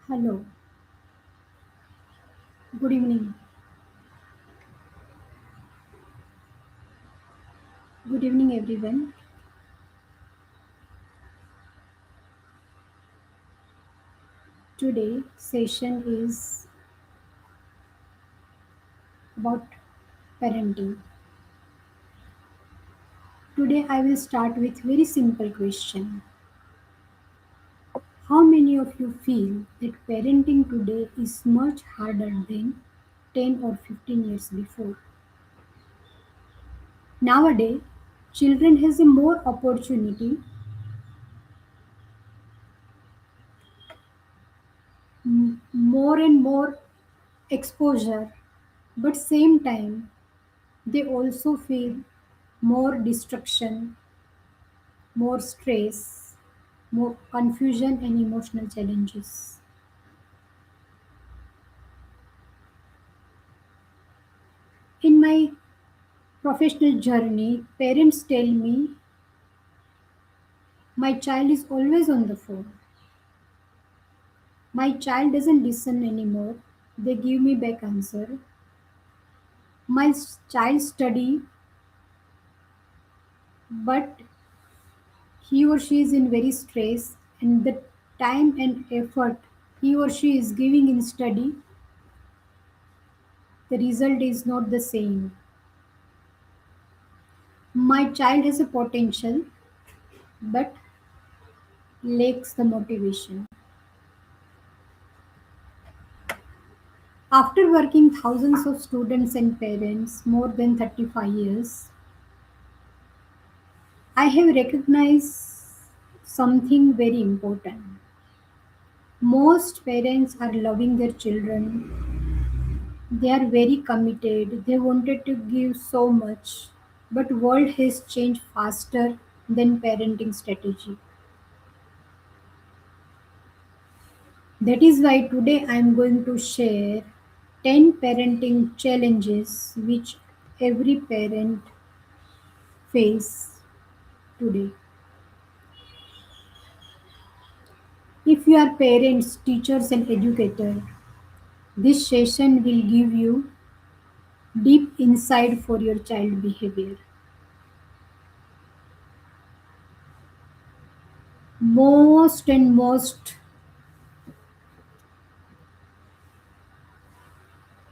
Hello, good evening. Good evening, everyone. Today session is about parenting. Today I will start with very simple question. How many of you feel that parenting today is much harder than 10 or 15 years before? Nowadays, children has a more opportunity, more and more exposure, but same time they also feel more destruction, more stress, more confusion, and emotional challenges. In my professional journey, parents tell me my child is always on the phone. My child doesn't listen anymore. They give me back answer. Child study, but he or she is in very stress, and the time and effort he or she is giving in study, the result is not the same. My child has a potential, but lacks the motivation. After working thousands of students and parents more than 35 years, I have recognized something very important. Most parents are loving their children. They are very committed. They wanted to give so much, but world has changed faster than parenting strategy. That is why today I am going to share 10 parenting challenges which every parent face today. If you are parents, teachers and educators, this session will give you deep insight for your child behavior. Most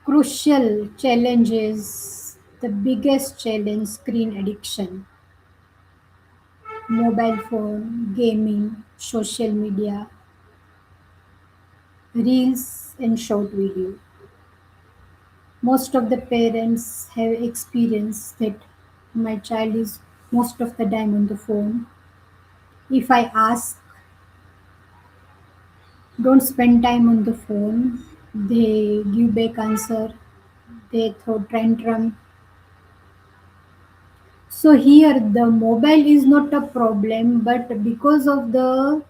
crucial challenge is the biggest challenge screen addiction, mobile phone, gaming, social media, reels and short video. Most of the parents have experienced that my child is most of the time on the phone. If I ask, don't spend time on the phone, they give back answer, they throw tantrum. So here the mobile is not a problem, but because of the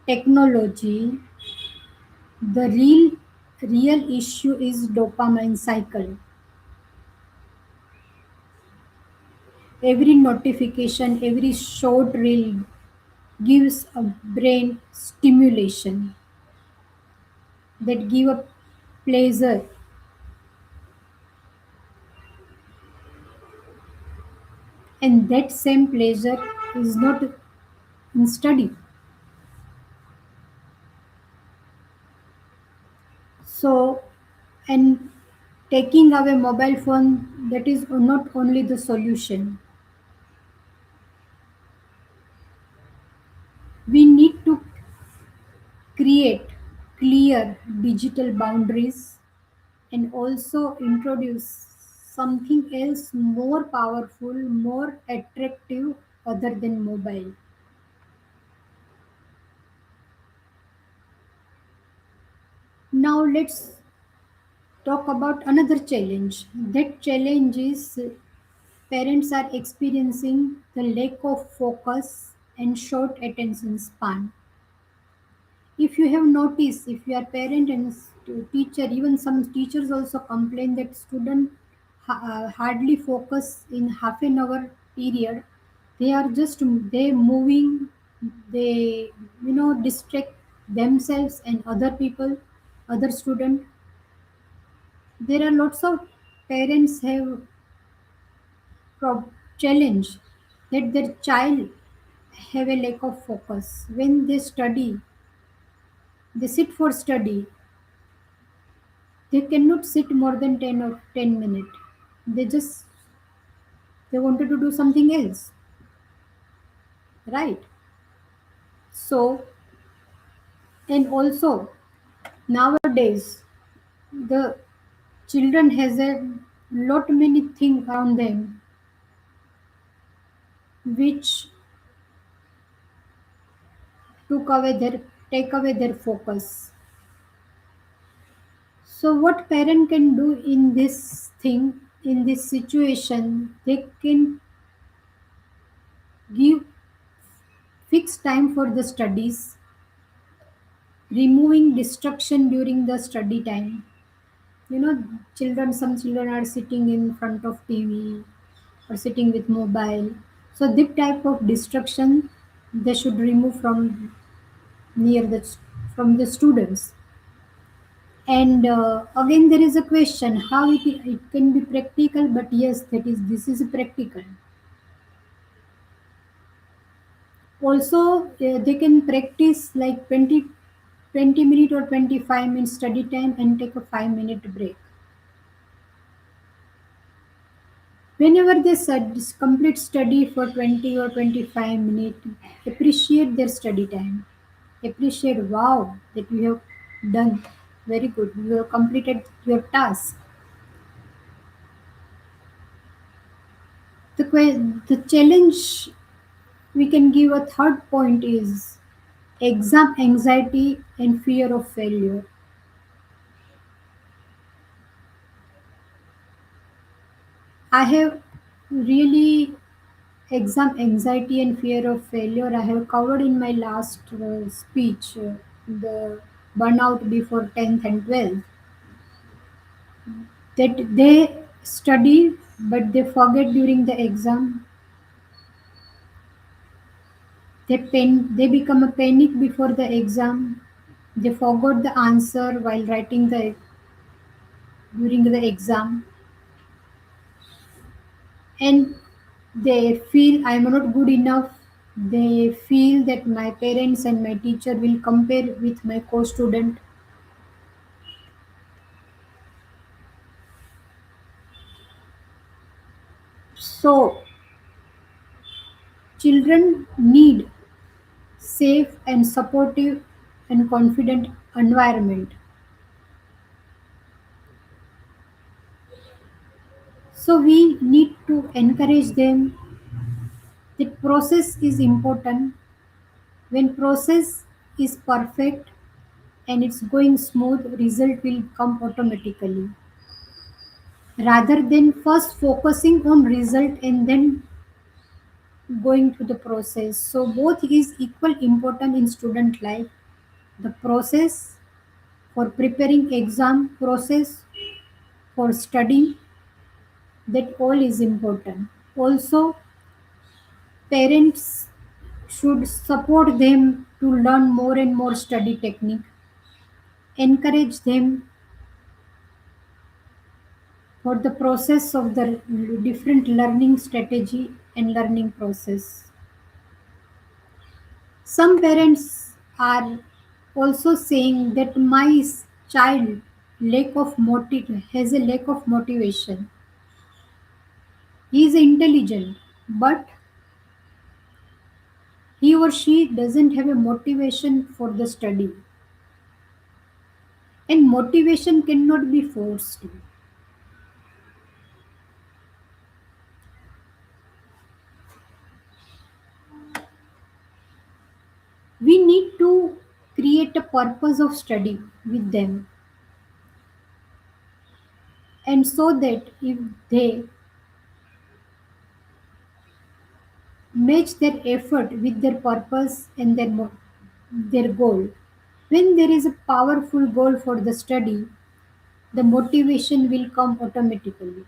technology, the real issue is dopamine cycle. Every notification, every short reel gives a brain stimulation that give a pleasure, and that same pleasure is not in study. So, and taking away mobile phone, that is not only the solution. We need to create clear digital boundaries and also introduce something else more powerful, more attractive other than mobile. Now let's talk about another challenge. That challenge is parents are experiencing the lack of focus and short attention span. If you have noticed, if you are parent and teacher, even some teachers also complain that student hardly focus in half an hour period. They are just they moving, they distract. themselves and other people, other student. There are lots of parents have challenge that their child have a lack of focus when they study. They sit for study. They cannot sit more than 10 or 10 minutes. They just they wanted to do something else, right? So, and also nowadays the children has a lot many things around them which took away their take away their focus. So what parent can do in this thing, in this situation, they can give fixed time for the studies, removing distraction during the study time. You know, some children are sitting in front of TV or sitting with mobile. So this type of distraction they should remove near the from the students. And again, there is a question how it can be practical, but yes, this is practical. Also, they can practice like 20 minute or 25-minute study time and take a 5-minute break. Whenever they complete study for 20 or 25 minutes, appreciate their study time. Appreciate, wow, that you have done very good. You have completed your task. The challenge we can give a third point is exam anxiety and fear of failure. I have really exam anxiety and fear of failure. I have covered in my last speech the burnout before 10th and 12th, that they study but they forget during the exam. They become a panic before the exam. They forgot the answer while writing the during the exam, and they feel I'm not good enough. They feel that my parents and my teacher will compare with my co-student. So children need safe and supportive and confident environment. So we need to encourage them. The process is important. When process is perfect and it's going smooth, result will come automatically. Rather than first focusing on result and then going through the process. So both is equal important in student life. The process for preparing exam, process for studying, that all is important. Also, parents should support them to learn more and more study technique, encourage them for the process of the different learning strategy and learning process. Some parents are also saying that my child has a lack of motivation. He is intelligent, but he or she doesn't have a motivation for the study. And motivation cannot be forced. We need to create a purpose of study with them, and so that if they match their effort with their purpose and their goal, when there is a powerful goal for the study, the motivation will come automatically.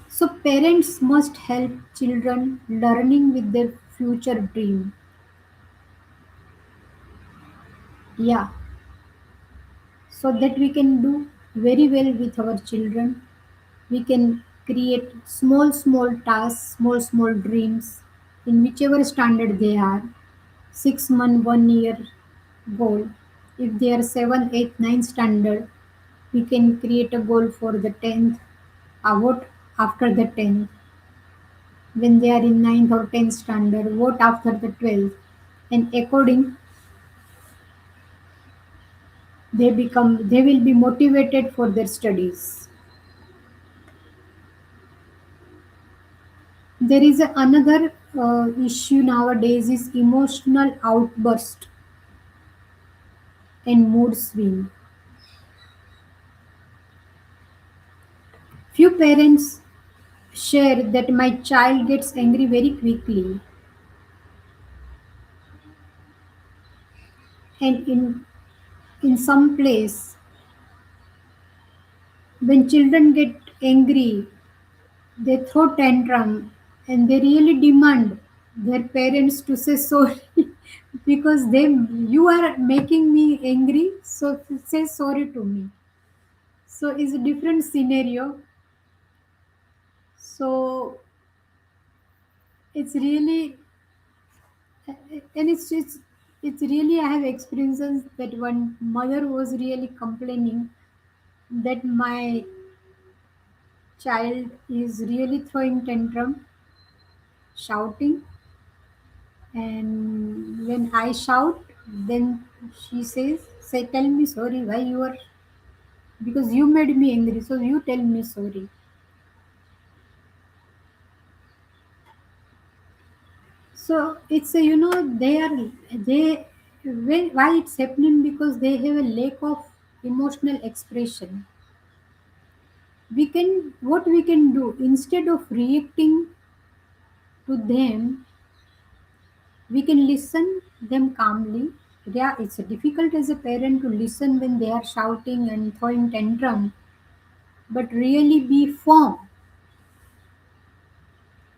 So parents must help children learning with their future dream. Yeah, so that we can do very well with our children. We can create small tasks, small dreams in whichever standard they are. 6 month, 1 year goal. If they are 7, 8, 9 standard, we can create a goal for the 10th. What after the 10th? When they are in ninth or 10th standard, what after the 12th? And according, they will be motivated for their studies. There is another issue nowadays is emotional outburst and mood swing. Few parents share that my child gets angry very quickly, and in some place, when children get angry, they throw tantrum and they really demand their parents to say sorry because they you are making me angry, so say sorry to me. So it's a different scenario. So it's really, and it's really, I have experiences that one mother was really complaining that my child is really throwing tantrum, shouting, and when I shout, then she says, say, tell me sorry, why you are, because you made me angry, so you tell me sorry. So it's a, they why it's happening, because they have a lack of emotional expression. What we can do, instead of reacting to them, we can listen them calmly. Yeah, it's difficult as a parent to listen when they are shouting and throwing tantrum, but really be firm,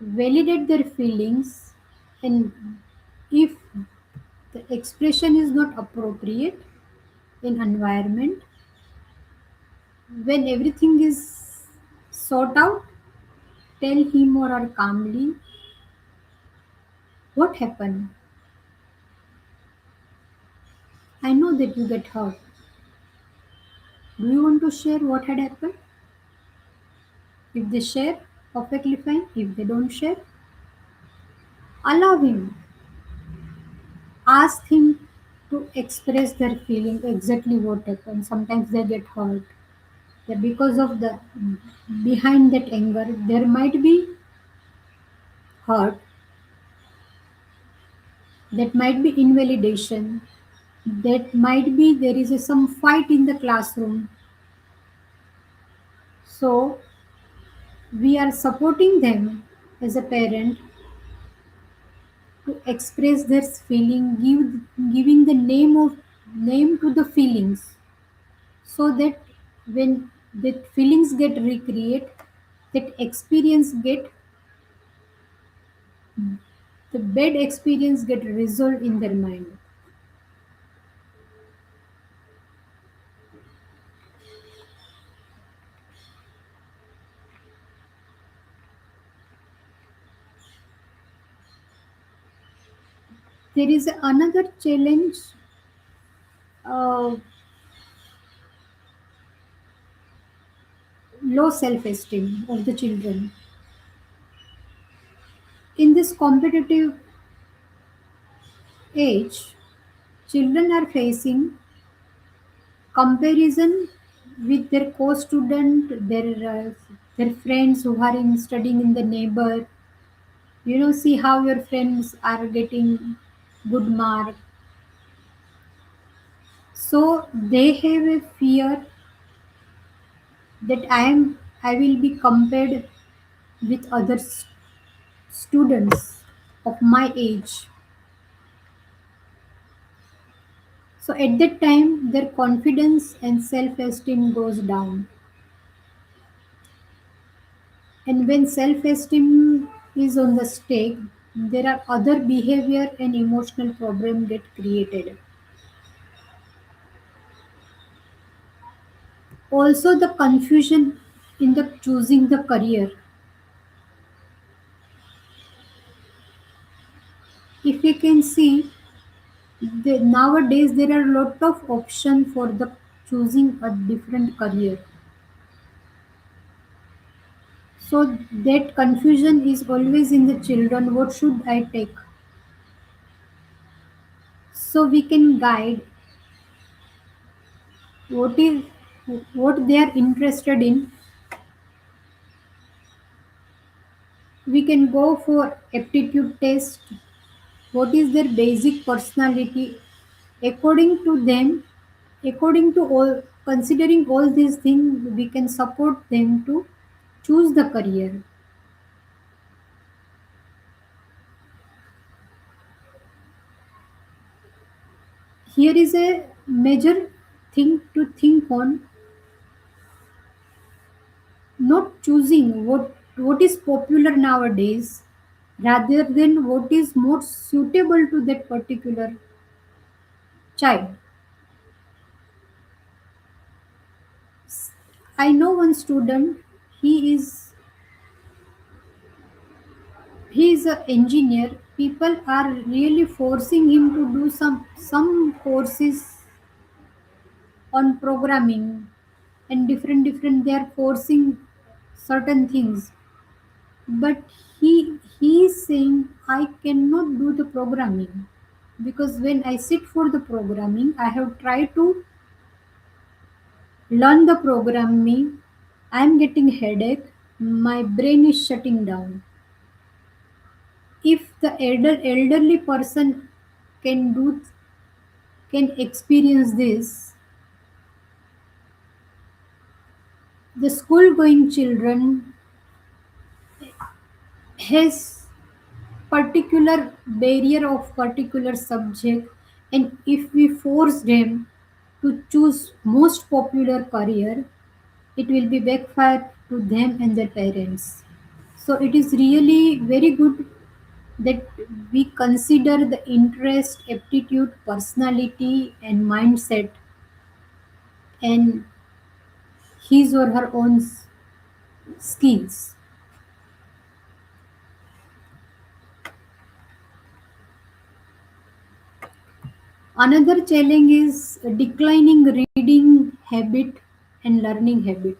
validate their feelings, and if the expression is not appropriate in environment, when everything is sought out, tell him or her calmly what happened. I know that you get hurt. Do you want to share what had happened? If they share, perfectly fine. If they don't share, allow him. Ask him to express their feeling exactly what happened. Sometimes they get hurt. Yeah, because of the behind that anger, there might be hurt, that might be invalidation, that might be there is some fight in the classroom. So we are supporting them as a parent to express their feeling, giving the name to the feelings, so that when the feelings get recreate, that experience get the bad experience get resolved in their mind. There is another challenge, uh, low self-esteem of the children. In this competitive age, children are facing comparison with their co-student, their friends who are in studying in the neighbor. See how your friends are getting good mark. So they have a fear that I will be compared with other students of my age. So at that time, their confidence and self-esteem goes down. And when self-esteem is on the stake, there are other behavior and emotional problem get created. Also the confusion in the choosing the career. If you can see, nowadays there are a lot of options for the choosing a different career. So that confusion is always in the children. What should I take? So we can guide what is what they are interested in. We can go for aptitude test. What is their basic personality? According to them, according to all, considering all these things, we can support them to choose the career. Here is a major thing to think on, not choosing what is popular nowadays rather than what is more suitable to that particular child. I know one student, he is he is an engineer. People are really forcing him to do some courses on programming and different they are forcing certain things, but he is saying I cannot do the programming because when I sit for the programming I have tried to learn the programming. I am getting headache, my brain is shutting down. If the elderly person can do can experience this, the school going children has particular barrier of particular subject, and if we force them to choose most popular career, it will be backfire to them and their parents. So it is really very good that we consider the interest, aptitude, personality and mindset and his or her own skills. Another challenge is declining reading habit and learning habit.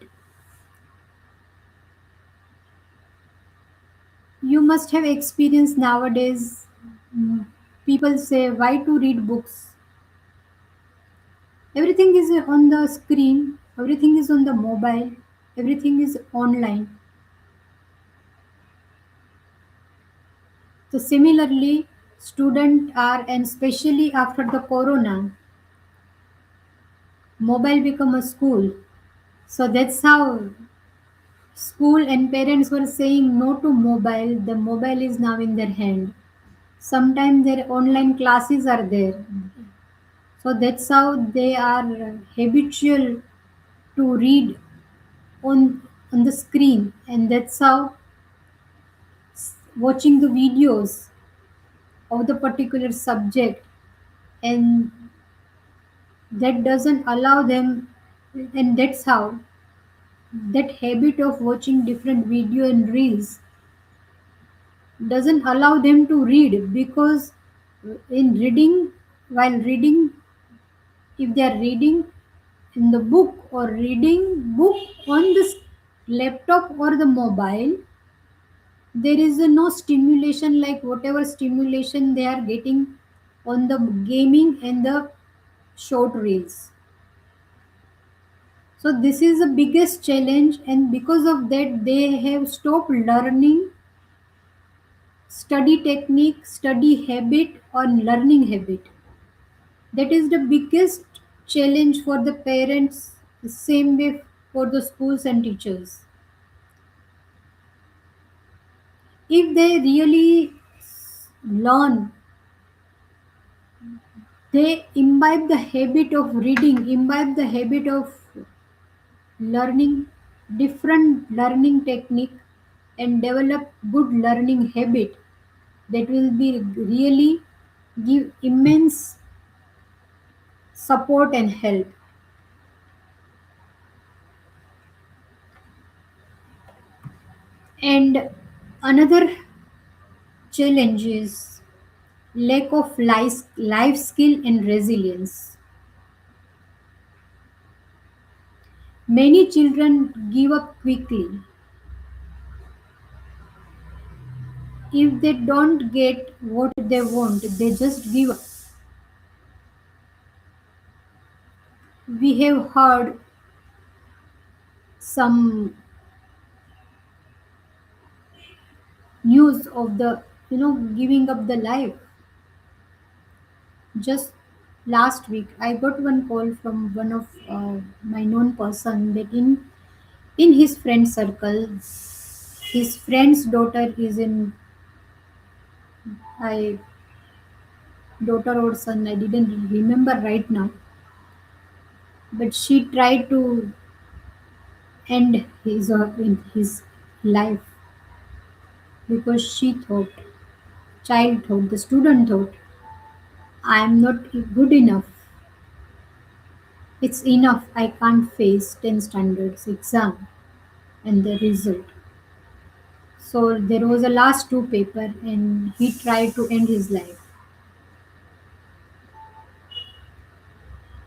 You must have experienced nowadays, mm, people say why to read books. Everything is on the screen, everything is on the mobile, everything is online. So similarly, students are, and especially after the corona, mobile become a school. So that's how school and parents were saying no to mobile. The mobile is now in their hand. Sometimes their online classes are there. So that's how they are habitual to read on the screen, and that's how watching the videos of the particular subject, and that doesn't allow them, and that's how that habit of watching different video and reels doesn't allow them to read because in reading while reading, if they are reading in the book or reading book on the laptop or the mobile, there is a no stimulation like whatever stimulation they are getting on the gaming and the short reels. So this is the biggest challenge, and because of that they have stopped learning study technique, study habit or learning habit. That is the biggest challenge for the parents, the same way for the schools and teachers. If they really learn, they imbibe the habit of reading, imbibe the habit of learning different learning technique and develop good learning habit, that will be really give immense support and help. And another challenge is lack of life skill and resilience. Many children give up quickly if they don't get what they want. They just give up. We have heard some news of the giving up the life. Just last week I got one call from one of my known person that in his friend circle, his friend's daughter is in, I daughter or son, I didn't remember right now, but she tried to end his or in his life because she thought, child thought, the student thought, I am not good enough. It's enough. I can't face 10 standards exam and the result. So there was a last two paper and he tried to end his life.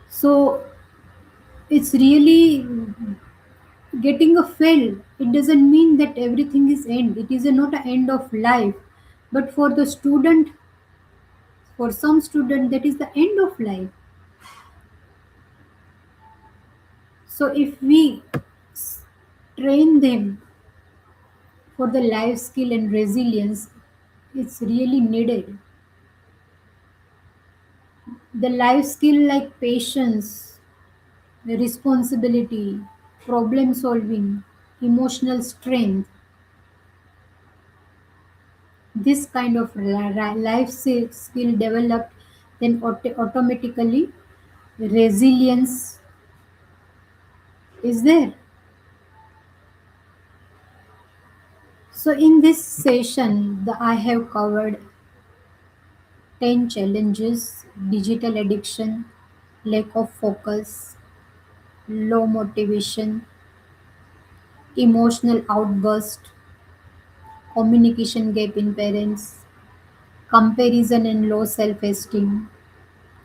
So it's really getting a fail. It doesn't mean that everything is end. It is not an end of life. But for the student, for some student, that is the end of life. So if we train them for the life skill and resilience, it's really needed. The life skill like patience, responsibility, problem solving, emotional strength, this kind of skill developed, then automatically resilience is there. So in this session, I have covered 10 challenges: digital addiction, lack of focus, low motivation, emotional outburst, communication gap in parents, comparison and low self-esteem,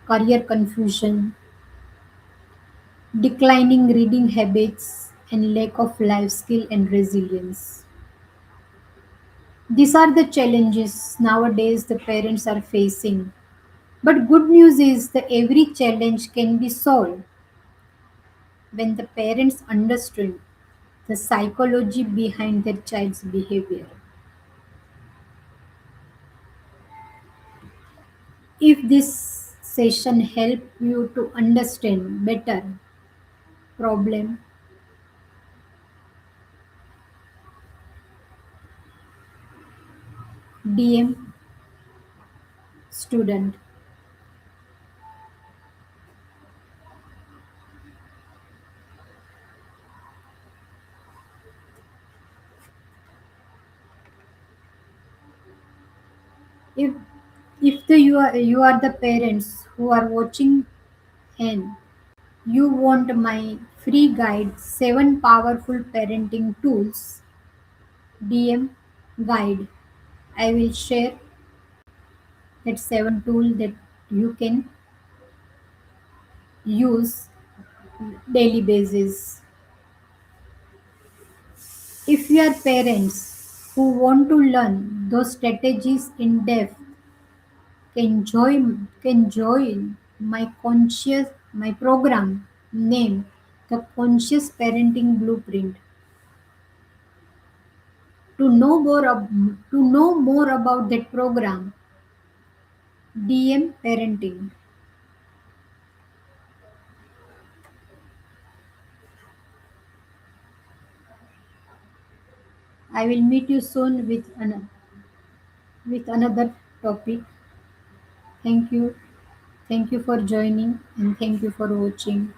career confusion, declining reading habits, and lack of life skill and resilience. These are the challenges nowadays the parents are facing. But good news is that every challenge can be solved when the parents understand the psychology behind their child's behavior. If this session help you to understand better problem, DM student. If you are the parents who are watching and you want my free guide 7 powerful parenting tools, DM guide. I will share that 7 tool that you can use daily basis. If you are parents who want to learn those strategies in depth, can join my program named the Conscious Parenting Blueprint. To know more about that program, DM Parenting. I will meet you soon with another topic. Thank you. Thank you for joining and thank you for watching.